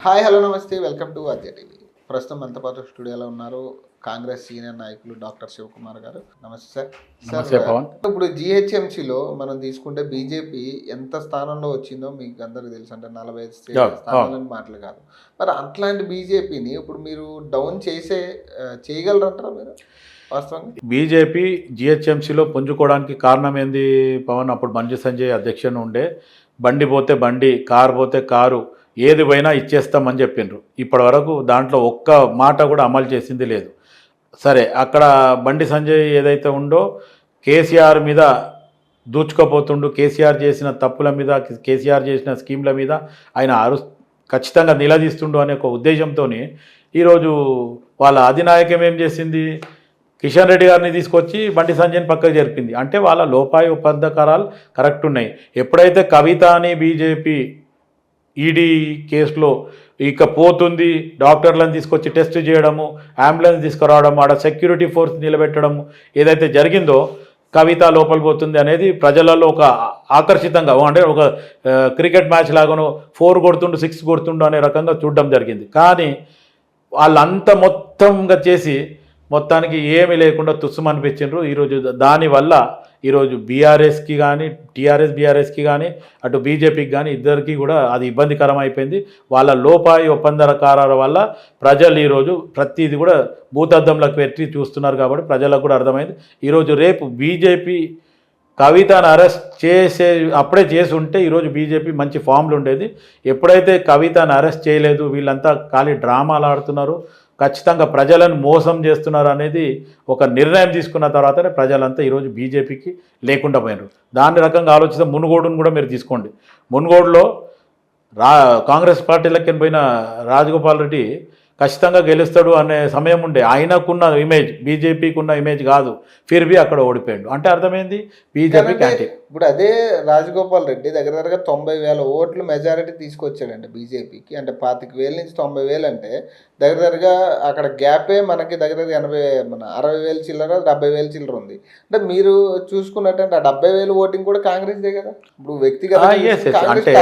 Hi hello నమస్తే welcome to Aadya TV. ప్రస్తుతం మనతో పాటు స్టూడియోలో ఉన్నారు కాంగ్రెస్ సీనియర్ నాయకులు డాక్టర్ శివకుమార్ గారు. నమస్తే సార్. నమస్తే పవన్. ఇప్పుడు జిహెచ్ఎంసీలో మనం తీసుకుంటే బీజేపీ ఎంత స్థానంలో వచ్చిందో మీకు అందరికీ తెలుసు. అంటే 45 స్థానాలని మాటలు కాదు. మరి అట్లాంటి బీజేపీని ఇప్పుడు మీరు డౌన్ చేయగలరంటారా మీరు వాస్తవంగా? బీజేపీ జిహెచ్ఎంసీలో పుంజుకోవడానికి కారణం ఏంది పవన్? అప్పుడు బండి సంజయ్ అధ్యక్షుడు ఉండే, బండి పోతే బండి, కారు పోతే కారు, ఏది పోయినా ఇచ్చేస్తామని చెప్పిండ్రు. ఇప్పటి వరకు దాంట్లో ఒక్క మాట కూడా అమలు చేసింది లేదు. సరే, అక్కడ బండి సంజయ్ ఏదైతే ఉందో కేసీఆర్ మీద దూచుకోపోతుండు, కేసీఆర్ చేసిన తప్పుల మీద, కేసీఆర్ చేసిన స్కీమ్ల మీద ఆయన ఖచ్చితంగా నిలదీస్తుండు అనే ఒక ఉద్దేశంతో ఈరోజు వాళ్ళ అధినాయకం ఏం చేసింది, కిషన్ రెడ్డి గారిని తీసుకొచ్చి బండి సంజయ్ని పక్కకు జరిపింది. అంటే వాళ్ళ లోపాయి ఒప్పందకరాలు కరెక్ట్ ఉన్నాయి. ఎప్పుడైతే కవిత అని బీజేపీ ఈడీ కేసులో ఇక పోతుంది, డాక్టర్లను తీసుకొచ్చి టెస్ట్ చేయడము, అంబులెన్స్ తీసుకురావడం, ఆడ సెక్యూరిటీ ఫోర్స్ నిలబెట్టడము ఏదైతే జరిగిందో కవిత లోపల పోతుంది అనేది ప్రజలలో ఒక ఆకర్షితంగా, అంటే ఒక క్రికెట్ మ్యాచ్ లాగానో 4 కొడుతుండు 6 కొడుతుండు అనే రకంగా చూడడం జరిగింది. కానీ వాళ్ళంతా మొత్తంగా చేసి మొత్తానికి ఏమీ లేకుండా తుస్సుమనిపించారు. ఈరోజు దానివల్ల ఈరోజు బీఆర్ఎస్కి కానీ బీఆర్ఎస్కి కానీ అటు బీజేపీకి కానీ ఇద్దరికి కూడా అది ఇబ్బందికరం అయిపోయింది. వాళ్ళ లోపాయి ఒప్పందకారాల వల్ల ప్రజలు ఈరోజు ప్రతిదీ కూడా భూతద్దంలోకి పెట్టి చూస్తున్నారు. కాబట్టి ప్రజలకు కూడా అర్థమైంది. ఈరోజు రేపు బీజేపీ కవితను అరెస్ట్ అప్పుడే చేసి ఉంటే ఈరోజు బీజేపీ మంచి ఫామ్లు ఉండేది. ఎప్పుడైతే కవితను అరెస్ట్ చేయలేదు, వీళ్ళంతా ఖాళీ డ్రామాలు ఆడుతున్నారు, ఖచ్చితంగా ప్రజలను మోసం చేస్తున్నారు అనేది ఒక నిర్ణయం తీసుకున్న తర్వాతనే ప్రజలంతా ఈరోజు బీజేపీకి లేకుండా పోయినారు. దాని రకంగా ఆలోచిస్తే మునుగోడును కూడా మీరు తీసుకోండి. మునుగోడులో కాంగ్రెస్ పార్టీలకి పోయిన రాజగోపాల్ రెడ్డి ఖచ్చితంగా గెలుస్తాడు అనే సమయం ఉండే. ఆయనకున్న ఇమేజ్ బీజేపీకి ఉన్న ఇమేజ్ కాదు, ఫిర్బీ అక్కడ ఓడిపోయాడు. అంటే అర్థమైంది బీజేపీ క్యాంటీ. ఇప్పుడు అదే రాజగోపాల్ రెడ్డి దగ్గర 90,000 ఓట్లు మెజారిటీ తీసుకొచ్చాడండి బీజేపీకి. అంటే 25,000 నుంచి 90,000 అంటే దగ్గరగా అక్కడ గ్యాపే మనకి దగ్గర 60,000 చిల్లర 70,000 చిల్లర ఉంది. అంటే మీరు చూసుకున్నట్టంటే ఆ 70,000 ఓటింగ్ కూడా కాంగ్రెస్దే కదా. ఇప్పుడు వ్యక్తిగత అంటే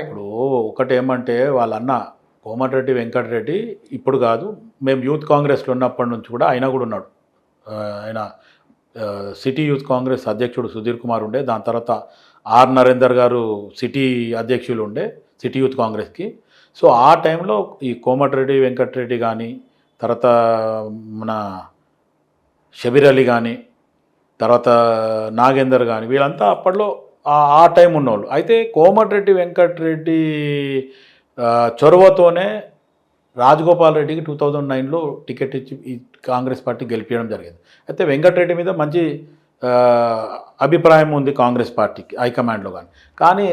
ఇప్పుడు ఒకటి ఏమంటే వాళ్ళన్న కోమటిరెడ్డి వెంకటరెడ్డి ఇప్పుడు కాదు, మేము యూత్ కాంగ్రెస్లో ఉన్నప్పటి నుంచి కూడా ఆయన కూడా ఉన్నాడు. ఆయన సిటీ యూత్ కాంగ్రెస్ అధ్యక్షుడు సుధీర్ కుమార్ ఉండే, దాని తర్వాత ఆర్ నరేందర్ గారు సిటీ అధ్యక్షులు ఉండే సిటీ యూత్ కాంగ్రెస్కి. సో ఆ టైంలో ఈ కోమటిరెడ్డి వెంకటరెడ్డి కానీ, తర్వాత మన షబీర్ అలీ కానీ, తర్వాత నాగేందర్ కానీ, వీళ్ళంతా అప్పట్లో ఆ టైం ఉన్నవాళ్ళు. అయితే కోమటిరెడ్డి వెంకటరెడ్డి చొరవతోనే రాజగోపాల్ రెడ్డికి 2009లో టికెట్ ఇచ్చి ఈ కాంగ్రెస్ పార్టీ గెలిపించడం జరిగింది. అయితే వెంకటరెడ్డి మీద మంచి అభిప్రాయం ఉంది కాంగ్రెస్ పార్టీకి హైకమాండ్లో. కానీ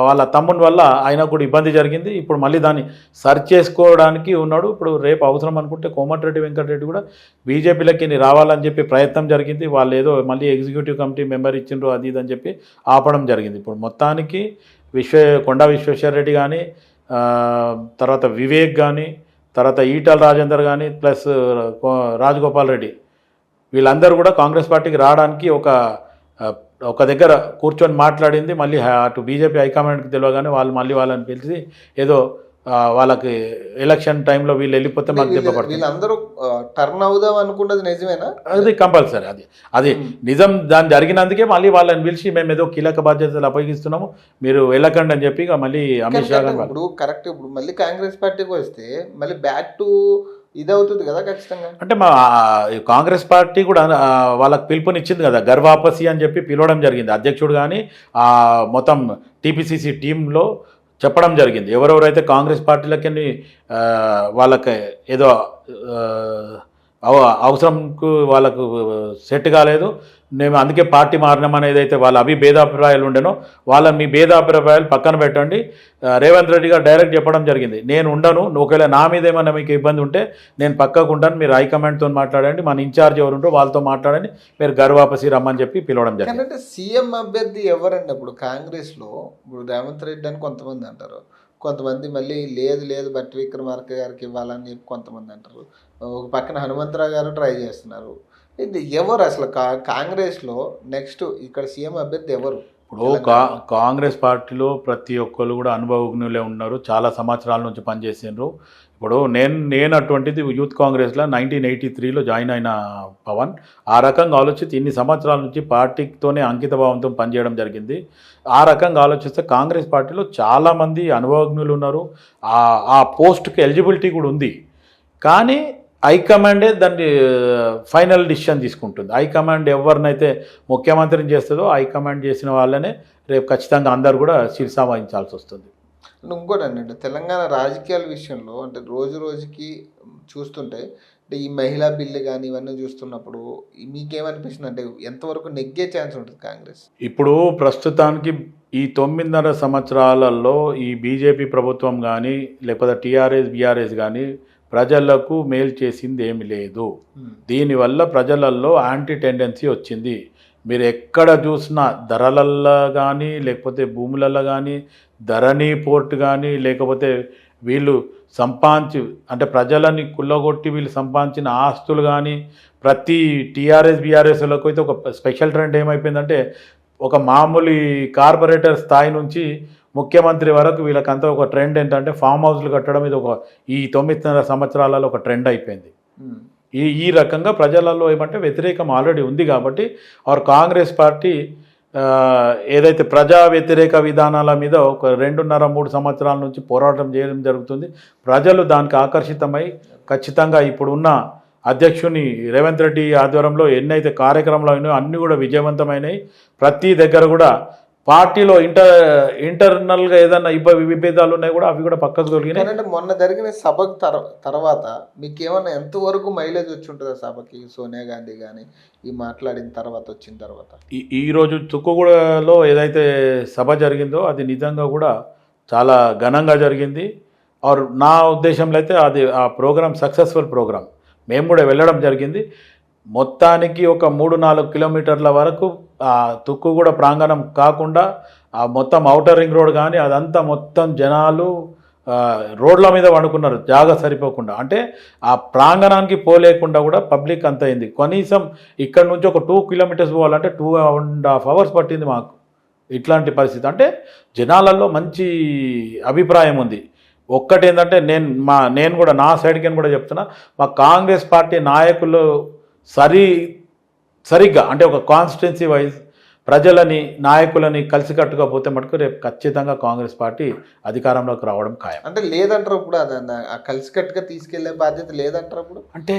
వాళ్ళ తమ్ముని వల్ల ఆయనకు కూడా ఇబ్బంది జరిగింది. ఇప్పుడు మళ్ళీ దాన్ని సర్చ్ చేసుకోవడానికి ఉన్నాడు. ఇప్పుడు రేపు అవసరం అనుకుంటే కోమటిరెడ్డి వెంకటరెడ్డి కూడా బీజేపీలకి రావాలని చెప్పి ప్రయత్నం జరిగింది. వాళ్ళు ఏదో మళ్ళీ ఎగ్జిక్యూటివ్ కమిటీ మెంబర్ ఇచ్చిండ్రు అది ఇది అని చెప్పి ఆపడం జరిగింది. ఇప్పుడు మొత్తానికి కొండా విశ్వేశ్వరరెడ్డి కానీ, తర్వాత వివేక్ కానీ, తర్వాత ఈటల రాజేందర్ కానీ, ప్లస్ రాజగోపాల్ రెడ్డి, వీళ్ళందరూ కూడా కాంగ్రెస్ పార్టీకి రావడానికి ఒక దగ్గర కూర్చొని మాట్లాడింది. మళ్ళీ అటు బీజేపీ హైకమాండ్కి తెలియగానే వాళ్ళు మళ్ళీ వాళ్ళని పిలిచి ఏదో వాళ్ళకి ఎలక్షన్ టైంలో వీళ్ళు వెళ్ళిపోతే మాకు దెబ్బపడుతుంది. వీళ్ళందరూ టర్న్ అవుదాం అనుకున్నది నిజమేనా? అది కంపల్సరీ, అది నిజం. దాని జరిగినందుకే మళ్ళీ వాళ్ళని పిలిచి మేము ఏదో కీలక బాధ్యతలు అప్పగిస్తున్నాము, మీరు వెళ్ళకండి అని చెప్పి మళ్ళీ అమిత్ షా గారు. ఇప్పుడు కరెక్ట్, ఇప్పుడు మళ్ళీ కాంగ్రెస్ పార్టీకి వస్తే మళ్ళీ బ్యాక్ టు ఇది అవుతుంది కదా ఖచ్చితంగా. అంటే మా కాంగ్రెస్ పార్టీ కూడా వాళ్ళకి పిలుపునిచ్చింది కదా, గర్వాపసి అని చెప్పి పిలవడం జరిగింది. అధ్యక్షుడు కానీ మొత్తం టీపీసీసీ టీంలో చెప్పడం జరిగింది. ఎవరెవరైతే కాంగ్రెస్ పార్టీలకి వాళ్ళకి ఏదో అవసరంకు వాళ్ళకు సెట్ కాలేదు, మేము అందుకే పార్టీ మారినామని ఏదైతే వాళ్ళ భేదాభిప్రాయాలు ఉండేనో వాళ్ళని మీ భేదాభిప్రాయాలు పక్కన పెట్టండి. రేవంత్ రెడ్డి గారు డైరెక్ట్ చెప్పడం జరిగింది, నేను ఉండను, ఒకవేళ నా మీద ఏమైనా మీకు ఇబ్బంది ఉంటే నేను పక్కకు ఉంటాను, మీరు హైకమాండ్తో మాట్లాడండి, మన ఇన్ఛార్జ్ ఎవరు ఉంటో వాళ్ళతో మాట్లాడండి, మీరు గర్వాపసి రమ్మని చెప్పి పిలవడం జరిగింది. అంటే సీఎం అభ్యర్థి ఎవరండి ఇప్పుడు కాంగ్రెస్లో? ఇప్పుడు రేవంత్ రెడ్డి అని కొంతమంది అంటారు, కొంతమంది మళ్ళీ లేదు బట్టి విక్రమార్క గారికి ఇవ్వాలని చెప్పి కొంతమంది అంటారు, ఒక పక్కన హనుమంతరావు గారు ట్రై చేస్తున్నారు. ఇది ఎవరు అసలు కాంగ్రెస్లో నెక్స్ట్ ఇక్కడ సీఎం అభ్యర్థి ఎవరు? ఇప్పుడు కాంగ్రెస్ పార్టీలో ప్రతి ఒక్కరు కూడా అనుభవజ్ఞులే ఉన్నారు, చాలా సంవత్సరాల నుంచి పనిచేసిండ్రు. ఇప్పుడు నేను అటువంటిది యూత్ కాంగ్రెస్లో 1983లో జాయిన్ అయిన పవన్. ఆ రకంగా ఆలోచిస్తే ఇన్ని సంవత్సరాల నుంచి పార్టీతోనే అంకిత భావంతో పనిచేయడం జరిగింది. ఆ రకంగా ఆలోచిస్తే కాంగ్రెస్ పార్టీలో చాలామంది అనుభవజ్ఞులు ఉన్నారు, ఆ పోస్ట్కి ఎలిజిబిలిటీ కూడా ఉంది. కానీ హైకమాండే దాన్ని ఫైనల్ డిసిషన్ తీసుకుంటుంది. హైకమాండ్ ఎవరినైతే ముఖ్యమంత్రిని చేస్తుందో హైకమాండ్ చేసిన వాళ్ళనే రేపు ఖచ్చితంగా అందరు కూడా శిరసా వహించాల్సి వస్తుంది. ఇంకోటండి, అంటే తెలంగాణ రాజకీయాల విషయంలో అంటే రోజు రోజుకి చూస్తుంటే అంటే ఈ మహిళా బిల్లు కానీ ఇవన్నీ చూస్తున్నప్పుడు మీకేమనిపిస్తుంది, అంటే ఎంతవరకు నెగ్గే ఛాన్స్ ఉంటుంది కాంగ్రెస్? ఇప్పుడు ప్రస్తుతానికి ఈ 9.5 సంవత్సరాలలో ఈ బీజేపీ ప్రభుత్వం కానీ లేకపోతే టీఆర్ఎస్ బీఆర్ఎస్ కానీ ప్రజలకు మేలు చేసింది ఏమి లేదు. దీనివల్ల ప్రజలలో యాంటీ టెండెన్సీ వచ్చింది. మీరు ఎక్కడ చూసినా ధరలల్లో కానీ లేకపోతే భూములలో కానీ ధరణి పోర్ట్ కానీ లేకపోతే వీళ్ళు సంపాదించి అంటే ప్రజలని కుల్లగొట్టి వీళ్ళు సంపాదించిన ఆస్తులు కానీ ప్రతి టీఆర్ఎస్ బీఆర్ఎస్లకు అయితే ఒక స్పెషల్ ట్రెండ్ ఏమైపోయిందంటే ఒక మామూలు కార్పొరేటర్ స్థాయి నుంచి ముఖ్యమంత్రి వరకు వీళ్ళకంతా ఒక ట్రెండ్ ఏంటంటే ఫామ్ హౌస్లు కట్టడం ఇది ఈ 9.5 సంవత్సరాలలో ఒక ట్రెండ్ అయిపోయింది. ఈ రకంగా ప్రజలలో ఏమంటే వ్యతిరేకం ఆల్రెడీ ఉంది కాబట్టి కాంగ్రెస్ పార్టీ ఏదైతే ప్రజా వ్యతిరేక విధానాల మీద ఒక 2.5-3 సంవత్సరాల నుంచి పోరాటం చేయడం జరుగుతుంది. ప్రజలు దానికి ఆకర్షితమై ఖచ్చితంగా ఇప్పుడున్న అధ్యక్షుని రేవంత్ రెడ్డి ఆధ్వర్యంలో ఎన్నైతే కార్యక్రమాలు అయినాయో అన్నీ కూడా విజయవంతమైనవి. ప్రతి దగ్గర కూడా పార్టీలో ఇంటర్నల్గా ఏదైనా విభేదాలు ఉన్నాయి కూడా అవి కూడా పక్కకు తొలగినాయి. అంటే మొన్న జరిగిన సభకు తర్వాత మీకు ఏమన్నా ఎంతవరకు మైలేజ్ వచ్చి ఉంటుంది ఆ సభకి? సోనియా గాంధీ కానీ ఈ మాట్లాడిన తర్వాత వచ్చిన తర్వాత ఈరోజు తుక్కుగూడలో ఏదైతే సభ జరిగిందో అది నిజంగా కూడా చాలా ఘనంగా జరిగింది. నా ఉద్దేశంలో అయితే అది ఆ ప్రోగ్రామ్ సక్సెస్ఫుల్ ప్రోగ్రామ్. మేము కూడా వెళ్ళడం జరిగింది. మొత్తానికి ఒక 3-4 కిలోమీటర్ల వరకు ఆ తుక్కుగూడ ప్రాంగణం కాకుండా ఆ మొత్తం ఔటర్ రింగ్ రోడ్ కానీ అదంతా మొత్తం జనాలు రోడ్ల మీద వండుకున్నారు జాగా సరిపోకుండా. అంటే ఆ ప్రాంగణానికి పోలేకుండా కూడా పబ్లిక్ అంత అయింది. కనీసం ఇక్కడ నుంచి ఒక 2 కిలోమీటర్స్ పోవాలంటే 2.5 hours పట్టింది మాకు. ఇట్లాంటి పరిస్థితి అంటే జనాలలో మంచి అభిప్రాయం ఉంది. ఒక్కటేంటంటే నేను కూడా నా సైడ్కి కూడా చెప్తున్నా, మా కాంగ్రెస్ పార్టీ నాయకులు సరిగ్గా అంటే ఒక కాన్స్టిట్యున్సీ వైజ్ ప్రజలని నాయకులని కలిసికట్టుగా పోతే మటుకు రేపు ఖచ్చితంగా కాంగ్రెస్ పార్టీ అధికారంలోకి రావడం ఖాయం. అంటే లేదంటారు ఇప్పుడు కలిసికట్టుగా తీసుకెళ్లే బాధ్యత లేదంటారు ఇప్పుడు? అంటే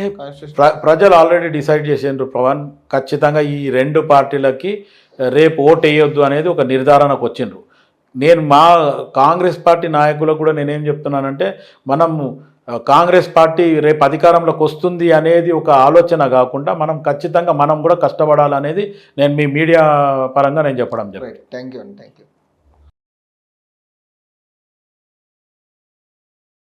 ప్రజలు ఆల్రెడీ డిసైడ్ చేసిండ్రు పవన్, ఖచ్చితంగా ఈ 2 పార్టీలకి రేపు ఓటు వేయొద్దు అనేది ఒక నిర్ధారణకు వచ్చిండ్రు. మా కాంగ్రెస్ పార్టీ నాయకులకు కూడా నేనేం చెప్తున్నానంటే మనము కాంగ్రెస్ పార్టీ రేపు అధికారంలోకి వస్తుంది అనేది ఒక ఆలోచన కాకుండా మనం ఖచ్చితంగా మనం కూడా కష్టపడాలనేది నేను మీ మీడియా పరంగా నేను చెప్పడం జరిగింది. Thank you.